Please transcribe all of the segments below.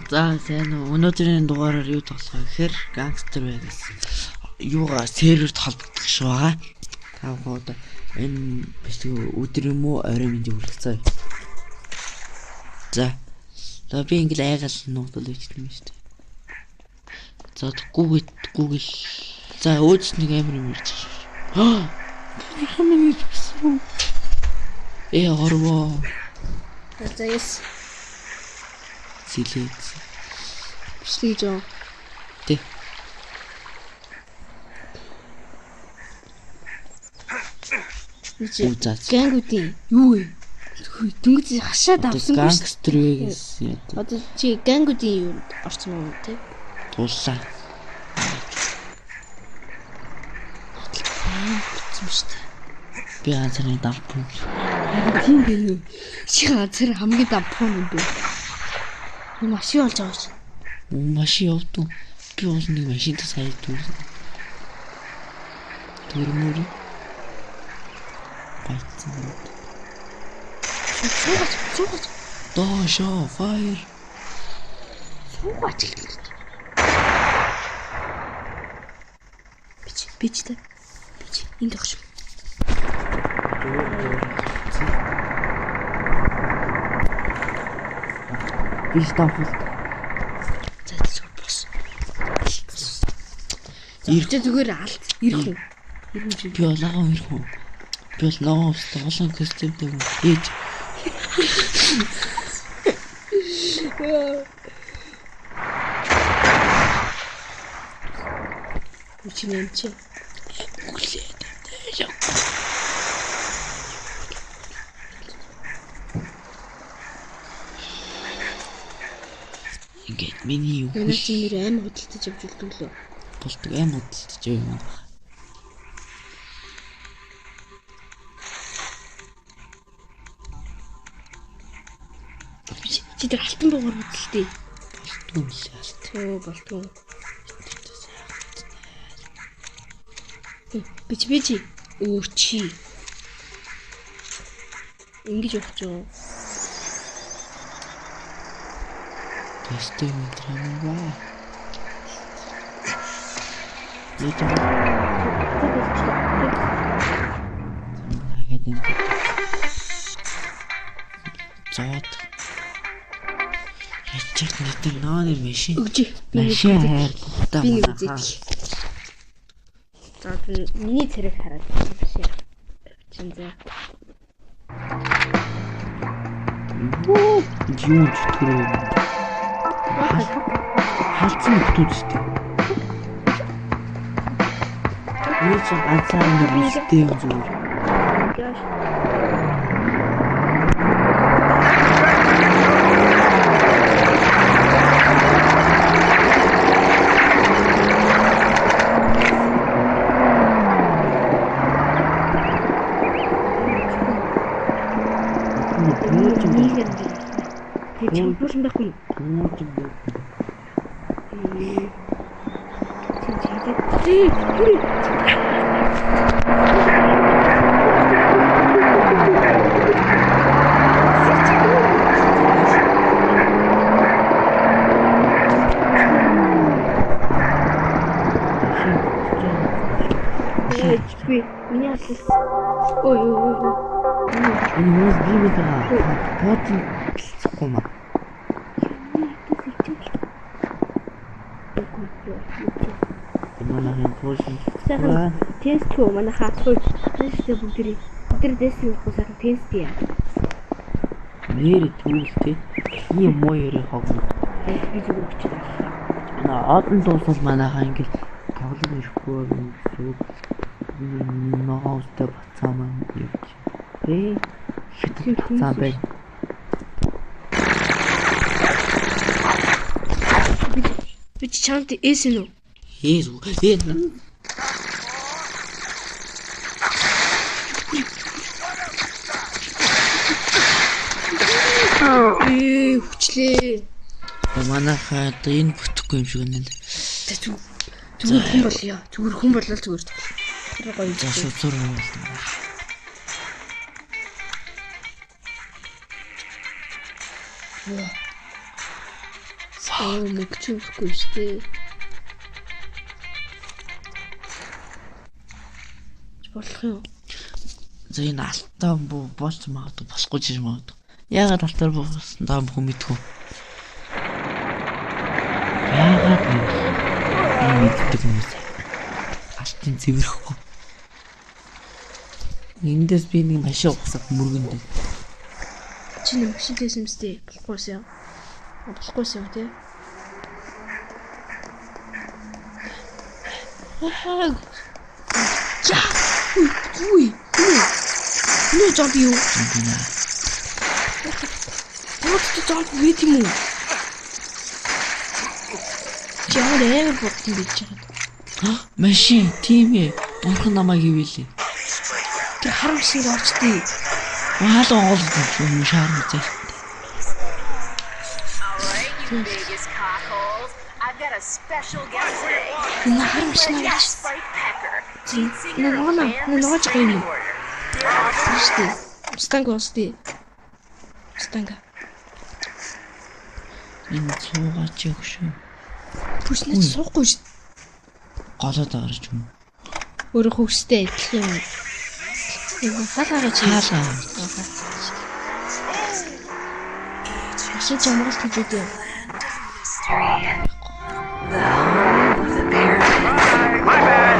За сайн уу. Өнөөдрийн дугаараар юу тоглох гэхээр Gangster Vegas юугаа серверт холбогдох шиг байгаа. Таахгүй одоо энэ биш өдөр юм уу орой минь хүрэлцээ. За би ингээл айгал нуугдал ичсэн юм шүү дээ. За Google за өөдс нэг амар юм ирж байгаа. Хамгийн ирсэн. Орвоо. За yes. Сэлээд. Шийдөө. Тэ. Гэнгүүдийн юу вэ? Дөнгөж хашаад авсан биш. Gangster Vegas. Одоо чи гэнгүүдийн юу орсон юм те? Туллаа. Би анцны давпун. Тийм бэ. Чи анцэр хамгийн давпун юм бэ? Машин олж байгаа чи. Машин явдаг. Би уус нэг машинтай сая төрмөр. Байцсан. Суугач. Доошо fire. Суугач. Бич. Энд огш. Биш тафал. Бос. Ирчээ зүгээр алт. Ирэх үү? Би олгоо ирэх үү? Би бол ногоон устдаа олон костюмтэй юм. Ээж. Үчинэнч. Ингээд миний юу энэ чинь нэр аим хөдөлтөж явж үлддэг лөө. Болдог аим хөдөлтөж юм. Чи тэр алтан дугаар хөдөлтөө. Болтгоо. Бич. Өөрчи. Ингэж явах юм. Тэстэй мэдрэмээ. Нэтэ. Зод. Ячиг нэтэр нөөний машин. Машин хайр та манай. За миний царайг хараад машин. Чин за. Юуч түрүү. Халдсан бүтүүчтэй. Юу ч ганцаар нэг үстэй юм зүгээр. Чампуурсан байхгүй. Меня ой. Энэ бас би мэдээ. Потын гомаа. Манайхын пошин. Сайхан тест хөө манайхаа хөөж тест бүгд дэсийн хусаар тест яа. Нэр түүлтэй. Ийм муу ярих хог. Би зүгээр өчтэй. Одон дуусал манайхаа ингээл тоглож ирэхгүй зүг ноостой бацаа маань явж. Хитгэл бацаа бай. Би чамд эсэн үү? Хүчлээ. Манайхаа энэ бүтэхгүй юм шиг байна л. Зүгээр хүн болол зүгээр. Тэр гоё. За шуцур юм байна. Мөгч өгөхгүй шүү дээ. Болох юм. За энэ алтаа бооч магадгүй босгүй жиж магадгүй. Яагаад алтаар боосон даа бүхэн мэдгүй. Яагаад энэ мэддэг юм бэ? Алтын зэвэрхгүй. Эндээс би нэг машин угсах мөргөндөө. Чи нэг машинтайсэн мэт болохгүйсэн юм. Болохгүйсэн юм тий. За. Ui. Ну жамп юу? Вот ты жамп weet юм уу? Яагаад амар богдсон гэж чад. Машин тийм ээ. Бурхан намайг ивэлээ. Тэр харам шиг очдгийг. Хаал оолсон юм шаар үзээ. Энэ харам шиг наач. Ногоож байгаа юм. Станга. Энэ цуугаач өгшөө. Бүснэч суухгүй шүү. Голоод гарч юм. Өөрөө хөвстэй адилхан юм. Энэ хаалгаа чи хаалгаа. Ашиг чамралт гэж үү. My bad.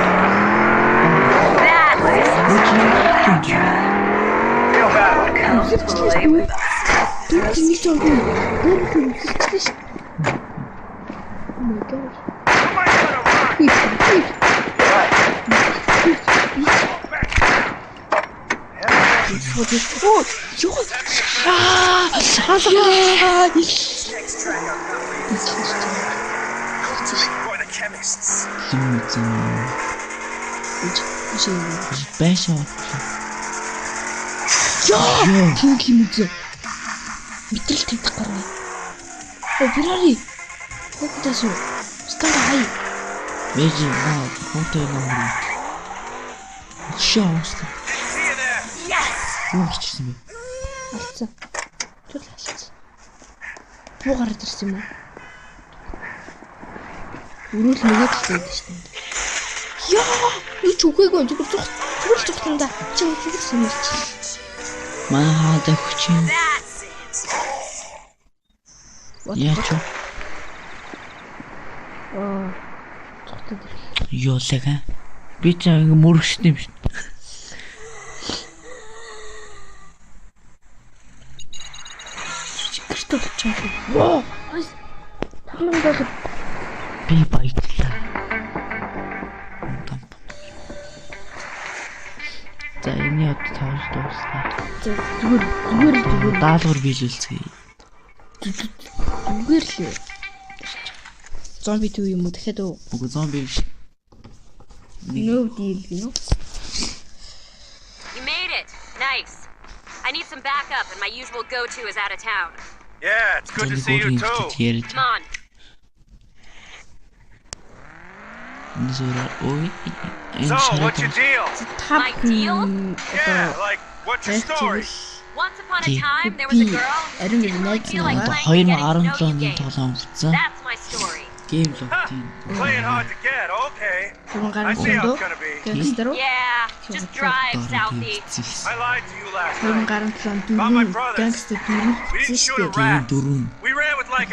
Feel bad. Тут не чёрт. Oh my god. Мэдрэл тавьдаг гараа. Феррари. Хөөдөөс үү? Стара хай. Вэжи наа хонтой номер. Шоус. Юу хийчихсэн бэ? Алцсан. Түр алцсан. Буу гараад ирсэн юм уу? Өрөөл нэгэд л байдаг шүү дээ. Яа! Юу ч үгүйгүй зүгээр зүгтэнда. Чи зүгээр сумарч. Маа дэвчин. Яачо. Цогтод. Ёолага. Би ч ингэ мөрөгчтэй юм шүү. Чичгэрт болчихсон. Воо. Таман баг. Би баярлаа. За энэ яд тааш дуусна. Зүгээр даалгавар биелүүлцгээе. Зүгээр л. Зомби төв юм уу дахиад уу? Үгүй зомби биш. No deal, you know. You made it. Nice. I need some backup and my usual go-to is out of town. Yeah, it's good to see you too. Come on. So, what's your deal? My deal? Yeah, like, what's your story? Once upon a time, there was a girl who didn't really feel like playing getting to know you game. That's my story. Game л тийм. Playing hard to get, okay. I see how it's gonna be. Yeah, just drive southeast. I lied to you last night. About my brothers. We didn't shoot a rat. We ran with like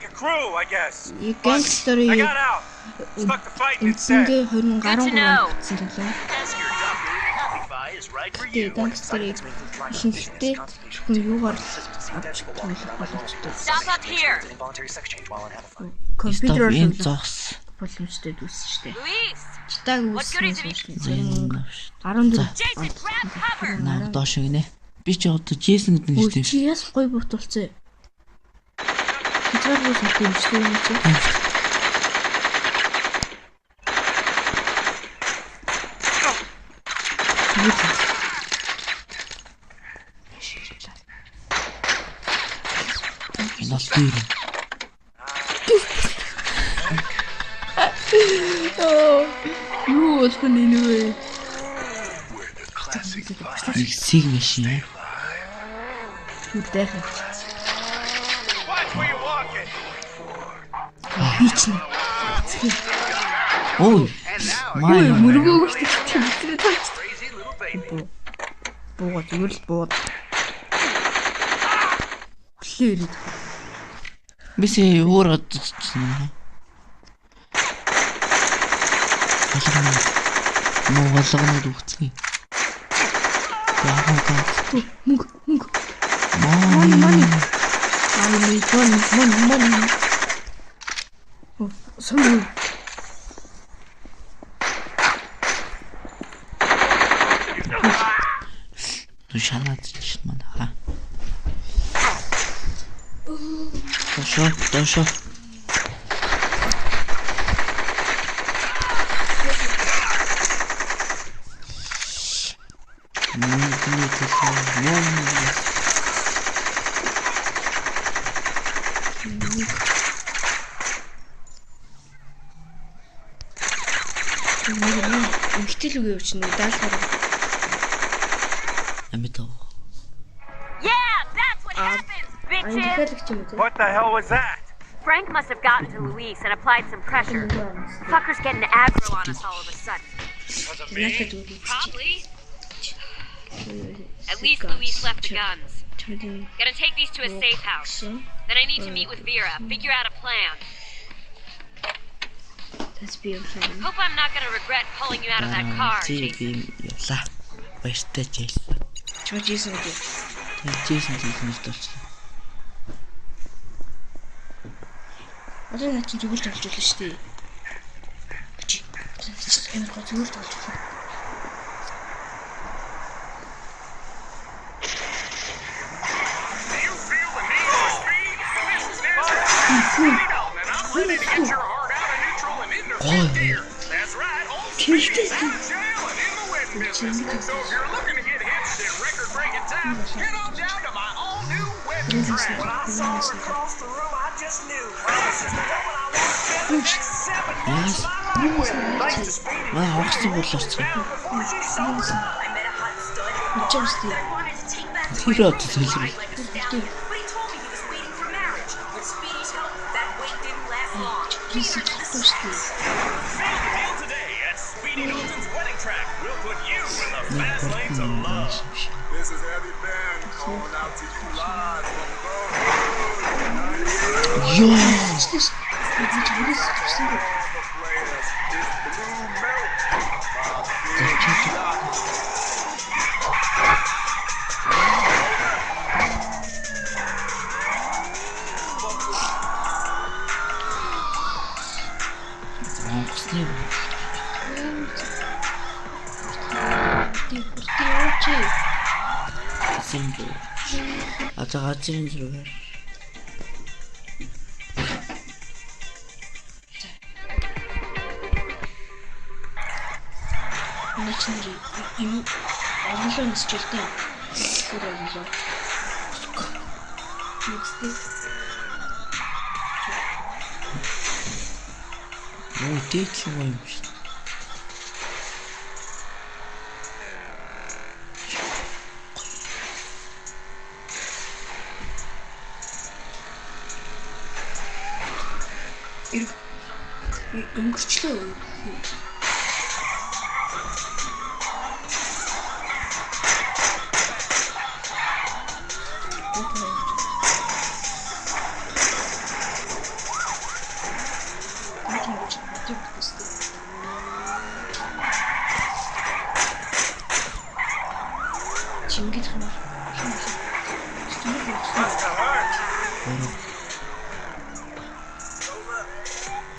a crew, I guess. И гангстер I got out. Stuck to fighting instead. Эцэнгээ 2013 Good to know. гэсэн лээ. Ask your doctor. Happify is right for Тэгээ you. гангстерийг ихэнхдээ зөвхөн юугаар авч тоглох боломжтой. Stop up here. Компьютероор энэ зогс. боломжтой дүүсэн шүү дээ. Luis, Читааг what good is it? үүссэн. 14 Jason, grab cover. Наа доош гинэ. Би ч одоо Джейсон гэдэг нэртэй юм шиг. Чи яс гой бутулцээ. Хязгаар бус юм шүү дээ чи. Нас дээр. Юу болох нь вэ? Сиг машин. Үдэх. Watch where you're walking. Би ч нэ. Ой. Маа. Мөргөөгөө ч тийм тавьчих. Crazy little baby. Буугаад зүгээр л бууд. Хүлээ ирээд. Бисээ өөр одчихсан. Болгонод үгцгий. Яахаа. Мөнгө. Money. Оо, сумын. Шанаад ч манай. Дошо. Эмхтэл үгүй явж нэг даалгавар. Амитаа. Yeah, that's what happens, bitches! Амхилагч юм уу? What the hell was that? Frank must have gotten to Luis and applied some pressure. Fucker's getting aggro on us all of a sudden. Was it Надад me? үгүй. Probably. At least Luis left the guns. Gonna take these to a safe house. Then I need to meet with Vera, figure out a plan. That's beautiful. Hope I'm not gonna regret pulling you out of that car, Чи Jason. би явлаа. Баяртай жийл. Чожисэн үү? Жисэн зүйлс болж. Одоо наа чи зүгээр тоглож болно шүү дээ. Чи энэ гоо зүгээр тоглож байна. Do you feel the need for speed? This is NASCAR. Speed on, and I'm ready to get your heart out of neutral and into fifth gear. That's right, old speed is out of jail and in the wedding business. So if you're looking to get hitched in record-breaking time, get on down to my all-new wedding track. When I saw her across the room, I just knew. This is the woman I want to spend the next 7 months of my life with. Thanks to Speedy. Маа хогцсон болооч. Now, before she sold out. I met a hot stud who Just wanted to take back the Тэр wedding одоо хэлсэн. like a stallion. But he told me he was waiting for marriage. With Speedy's help, that wait didn't last long. Peter did the same. Seal the deal today at Speedy Hilton's wedding track. We'll put you in the fast lanes of love. This is Heavy Ben calling out to you live from Ёо. players. It's Blue Milk. Онгоцны Чи симбол. Одоо газрын зүрээр. начинри юм орлон счилтэй. Тэр орлоо. Ой, дээдлэн юм биш. Өнгөрчлөө. Чингис хаан. Must have hurt.